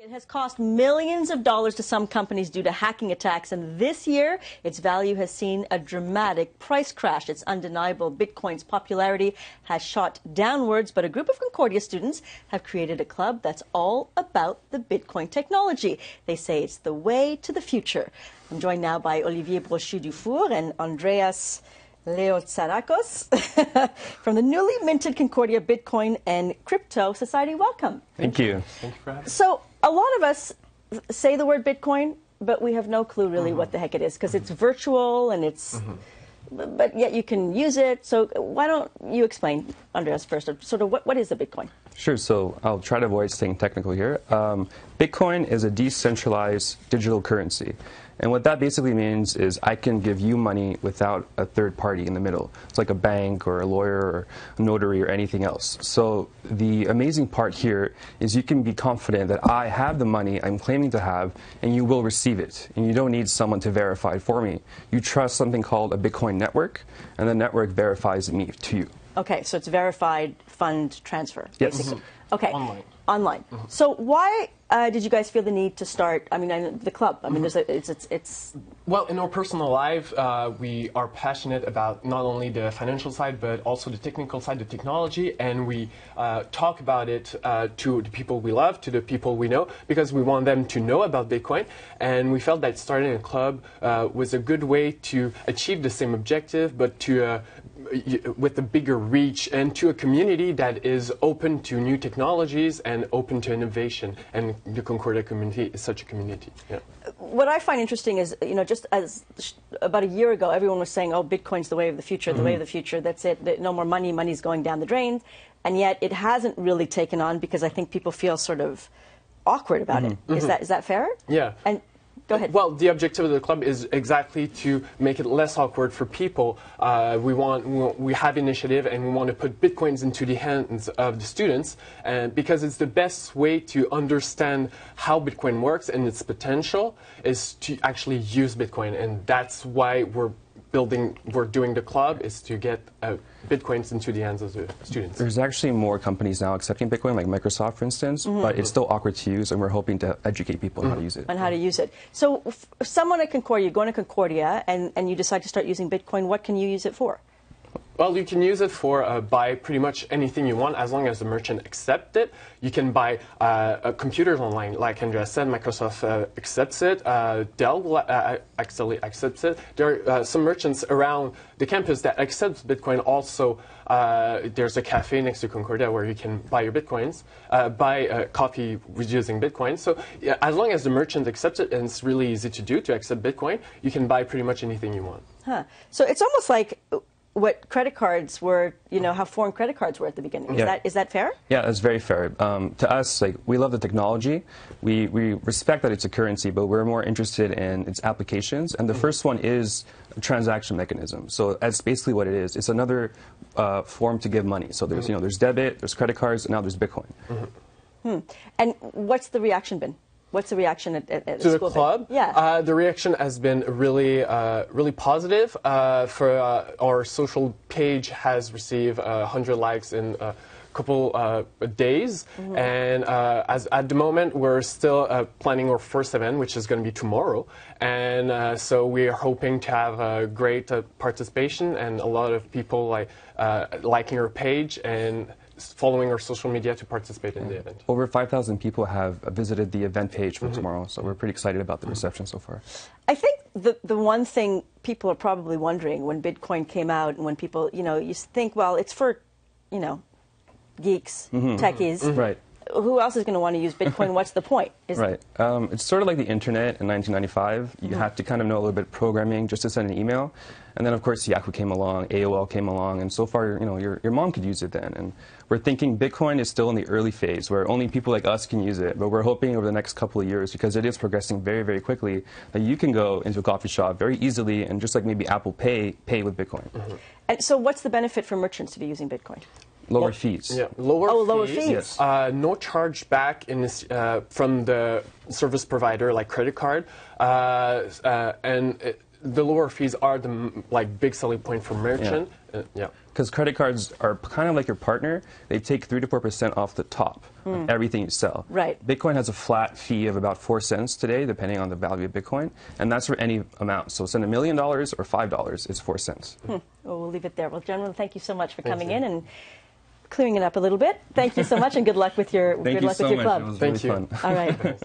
It has cost millions of dollars to some companies due to hacking attacks, and this year its value has seen a dramatic price crash. It's undeniable. Bitcoin's popularity has shot downwards, but a group of Concordia students have created a club that's all about the Bitcoin technology. They say it's the way to the future. I'm joined now by Olivier Brochu-Dufour and Andreas Leotsarakos from the newly minted Concordia Bitcoin and Crypto Society. Welcome. Thank you. Thank you for having me. So a lot of us say the word Bitcoin, but we have no clue really what the heck it is, because it's virtual and it's, but yet you can use it. So why don't you explain, Andreas, first, sort of what is a Bitcoin? Sure. So I'll try to avoid staying technical here. Bitcoin is a decentralized digital currency. And what that basically means is I can give you money without a third party in the middle. It's like a bank or a lawyer or a notary or anything else. So the amazing part here is you can be confident that I have the money I'm claiming to have, and you will receive it. And you don't need someone to verify it for me. You trust something called a Bitcoin network, and the network verifies me to you. Okay, so it's verified fund transfer, basically. Yes. Okay. Online. So why did you guys feel the need to start, the club? I mean, it's... Well, in our personal life, we are passionate about not only the financial side, but also the technical side, the technology, and we talk about it to the people we love, to the people we know, because we want them to know about Bitcoin, and we felt that starting a club was a good way to achieve the same objective, but to with a bigger reach and to a community that is open to new technologies and open to innovation. And the Concordia community is such a community. Yeah. What I find interesting is, just as about a year ago, everyone was saying, oh, Bitcoin's the way of the future, the way of the future, that's it, no more money, money's going down the drain. And yet it hasn't really taken on because I think people feel sort of awkward about it. Is that fair? Yeah. And go ahead. Well, the objective of the club is exactly to make it less awkward for people. We have initiative, and we want to put Bitcoins into the hands of the students, and because it's the best way to understand how Bitcoin works and its potential is to actually use Bitcoin, and that's why we're doing the club, is to get Bitcoins into the hands of the students. There's actually more companies now accepting Bitcoin, like Microsoft, for instance, but it's still awkward to use, and we're hoping to educate people on how to use it. On how to use it. So if someone at Concordia, going to Concordia, and you decide to start using Bitcoin, what can you use it for? Well, you can use it for buy pretty much anything you want, as long as the merchant accepts it. You can buy computers online, like Andrea said. Microsoft accepts it. Dell actually accepts it. There are some merchants around the campus that accept Bitcoin. Also, there's a cafe next to Concordia where you can buy your Bitcoins, buy coffee using Bitcoin. So yeah, as long as the merchant accepts it, and it's really easy to do, to accept Bitcoin, you can buy pretty much anything you want. Huh. So it's almost like what credit cards were, how foreign credit cards were at the beginning. Is that fair? Yeah, that's very fair. To us, we love the technology. We respect that it's a currency, but we're more interested in its applications. And the first one is a transaction mechanism. So that's basically what it is. It's another form to give money. So there's, there's debit, there's credit cards, and now there's Bitcoin. And what's the reaction been? What's the reaction at to the school club? Yeah. The reaction has been really, really positive. Our social page has received 100 likes in a couple days, and at the moment we're still planning our first event, which is going to be tomorrow, and so we are hoping to have a great participation and a lot of people liking our page and following our social media to participate in the event. Over 5,000 people have visited the event page for tomorrow, so we're pretty excited about the reception so far. I think the one thing people are probably wondering when Bitcoin came out, and when people, you think, well, it's for, geeks, techies. Right. Who else is going to want to use Bitcoin? What's the point? Right. It's sort of like the internet in 1995. You had to kind of know a little bit of programming just to send an email. And then, of course, Yahoo came along, AOL came along, and so far, your mom could use it then. And we're thinking Bitcoin is still in the early phase, where only people like us can use it. But we're hoping over the next couple of years, because it is progressing very, very quickly, that you can go into a coffee shop very easily, and just like maybe Apple Pay with Bitcoin. And so what's the benefit for merchants to be using Bitcoin? Lower fees. Yeah, lower fees. Yes. No charge back from the service provider, like credit card, and the lower fees are the big selling point for merchant. Yeah. Because credit cards are kind of like your partner. They take 3 to 4% off the top of everything you sell. Right. Bitcoin has a flat fee of about 4 cents today, depending on the value of Bitcoin, and that's for any amount. So send $1 million or $5, it's 4 cents. Well, we'll leave it there. Well, gentlemen, thank you so much for coming in and clearing it up a little bit. Thank you so much, and good luck with your Thank you so much. club. It was Thank really you. fun. All right.